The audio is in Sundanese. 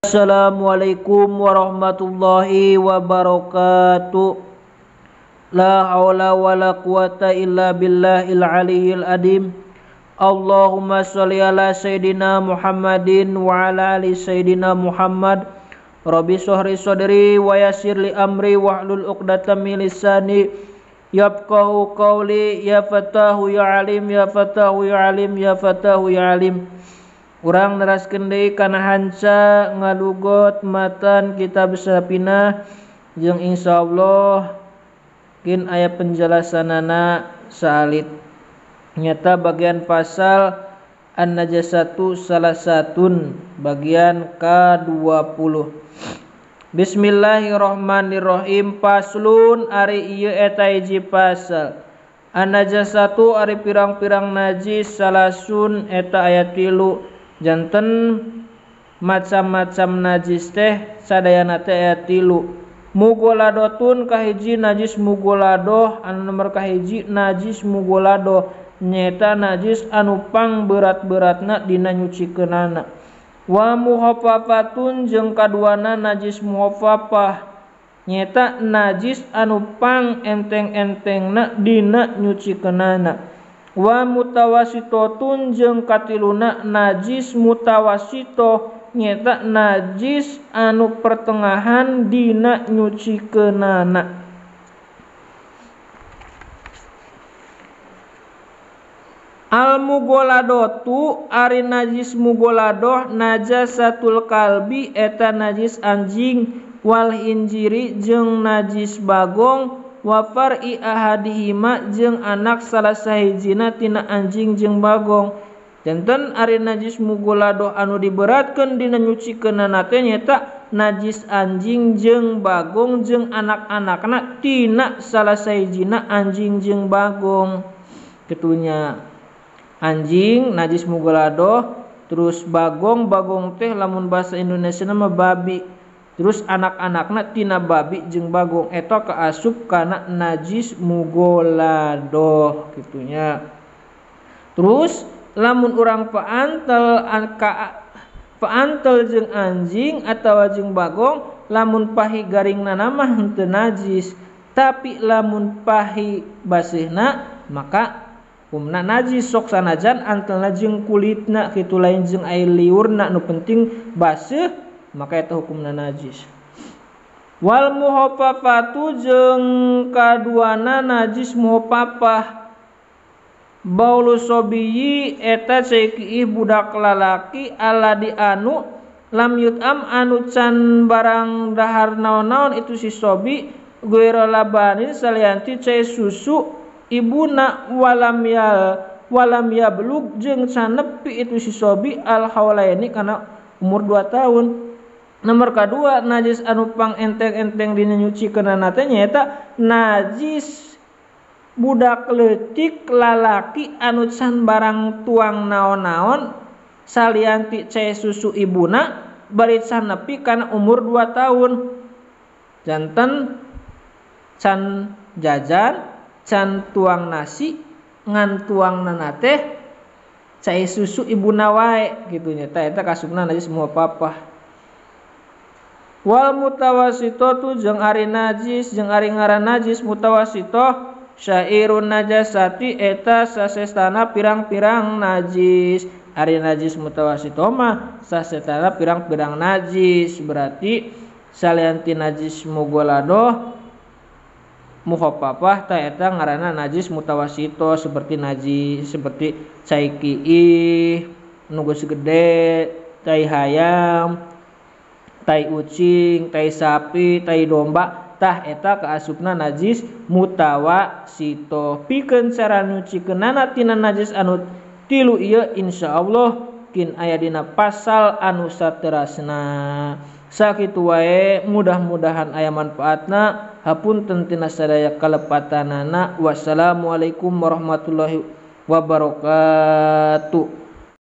Assalamualaikum warahmatullahi wabarakatuh. La haula wala quwata illa billahil aliyyil adim. Allahumma sholli ala sayidina Muhammadin wa ala ali sayidina Muhammad. Rabbi shrah sadri wa yassir li amri wahlul 'uqdatam min lisani yafqahu qawli. Ya Fatahu ya Alim, ya Fatahu ya Alim, ya Fatahu ya Alim. Urang neraskeun deui kana hanca ngalugot matan kitab Sapinah jeung insyaallah kin aya penjelasanana saalit. Nyata bagian pasal An-Najasatu Salasatun bagian ke-20. Bismillahirrahmanirrahim. Paslun ari ieu eta hiji pasal. An-Najasatu ari pirang-pirang najis salasun eta aya 3. Janten macam-macam najis teh sadayana teh aya 3. Mugoladotun kahiji najis mugoladoh, anu nomor kahiji najis mugoladoh nyata najis anu pang berat-beratna dina nyucikeunana. Wa muhaffafatun jeung kaduana najis muhaffafah nyata najis anu pang enteng-entengna dina nyucikeunana. Wa mutawasitotun jeung katiluna najis mutawasito nyata najis anu pertengahan dina nyucikeunana. Al mugoladotu ari najis mugoladoh najasatul kalbi eta najis anjing wal hinjiri jeung najis bagong wa far'i ahadihima jeung anak salah sahijina tina anjing jeung bagong. Janten ari najis mugoladoh anu diberatkeun dina nyucikeunana teh nyata najis anjing jeung bagong jeung anak-anakna tina salah sahijina anjing jeung bagong. Kitunya anjing najis mugoladoh, terus bagong teh lamun bahasa Indonesia mah babi. Terus anak-anakna tina babi jeung bagong eta kaasup kana najis mugoladoh kitunya. Terus lamun urang paantel jeung anjing atawa jeung bagong lamun pahi garingnana mah henteu najis, tapi lamun pahi basihna maka hukumna najis. Sok sanajan antelna jeung kulitna kitu lain jeung air liurna nu penting baseuh maka eta hukumna najis. Wal muhaffafatu jeung kaduana najis muhaffafah baulu sobiyi eta ceuk budak lalaki aladi anu lam yut'am anu can barang dahar naon-naon itu si sobi guira labanin salianti cai susu ibuna walam yablug jeung can nepi itu si sobi al haulaini kana umur 2 tahun. Nomor kedua najis anu pang enteng-enteng dina nyucikeunana teh nyaeta najis budak leutik lalaki anu can barang tuang naon-naon salianti cai susu ibuna bari can nepi kana umur 2 tahun. Janten can jajan, can tuang nasi, ngan tuangnana teh cai susu ibuna wae kitu nya eta kasupna najis muhaffafah. Wal mutawasitatu jeung ari najis jeung ari ngaran najis mutawasitoh syairun najasati eta sasestana pirang-pirang najis. Ari najis mutawasitoh mah sasestana pirang-pirang najis, berarti salianti najis mugoladoh muhaffafah ta eta ngaranna najis mutawasito seperti cai kiih nu geus gede, tai hayam, tai ucing, tai sapi, tai domba tah eta kaasupna najis mutawasito. Pikeun cara nyucikeunana tina najis anu 3 ieu insyaallah kin aya dina pasal anu saterasna. Sakitu wae mudah-mudahan aya manfaatna. Hapunten tina sadaya kalepatanana. Wassalamualaikum warahmatullahi wabarakatuh.